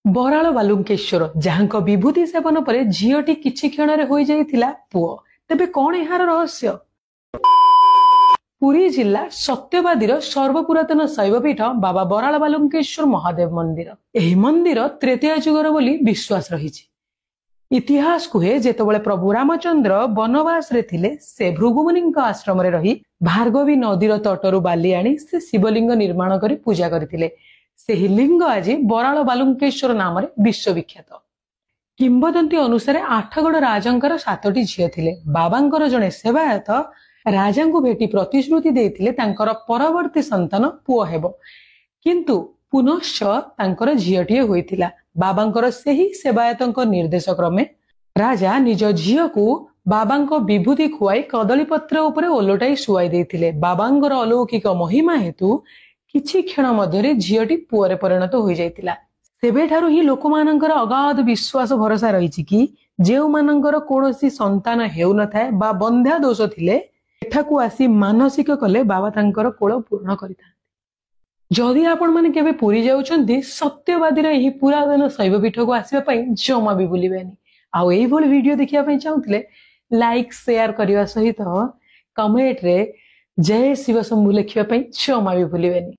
बराल बालुंकेश्वर जहां विभूति सेवन पर झीटी किछि क्षण हो जाइथिला पुओ तेबे कौन यार रहस्य। पुरी जिला सत्यवादीर सर्वपुरातन शैवपीठ बाबा बराल बालुंकेश्वर महादेव मंदिर। एही मंदिर तृतीय जुगर बोली विश्वास रही। इतिहास कुहे जेतबेले प्रभु रामचंद्र वनवास रे थिले से भृगुमुनि आश्रम रे रही भार्गवी नदीर तटरू बाली आनी से शिवलिंग निर्माण करी पूजा करथिले। सेही लिंग आज बराल बालुंकेश्वर नाम विश्वविख्यात। किंबदंती अनुसार आठगड़ राजंकर 7टी झील थिले। बाबांकर जणे सेवायत राजा को भेटी प्रतिश्रुति देइथिले तांकर परवर्ती संतान पुओ हेबो, किंतु पुनश्च तांकर झीयटीए होइथिला। बाबांकर सेही सेवायतंक निर्देश क्रमे राजा निज झीय को बाबांक विभूति खुआई कदली पत्र उपरे ओलटाई शुआई देइथिले। बाबांकर अलौकिक महिमा हेतु किछि क्षण मध्यरे झीयटी पुओरे परिणत होई जाइतिला। सेबेठारु ही लोकमानंकर अगाध विश्वास भरोसा रहिछि कि जेउ मानंकर कोनोसी संतान हेउ न थाए बा बंध्या दोष थिले एठाकू आसी मानसिक कले बाबा तांकर कोळ पूर्ण करिता। जदि आपण माने केबे पुरी जाउछन्ती सत्यवादीर एही पुरातन शैवपीठ को आसीबा पई जमा भी भूलिबेनी। आ एही भल वीडियो देखिया पई चाहुतले लाइक शेयर करिवा सहित कमेंट रे जय शिव शंभु लिखिबा पई जमा भी भूलिबेनी।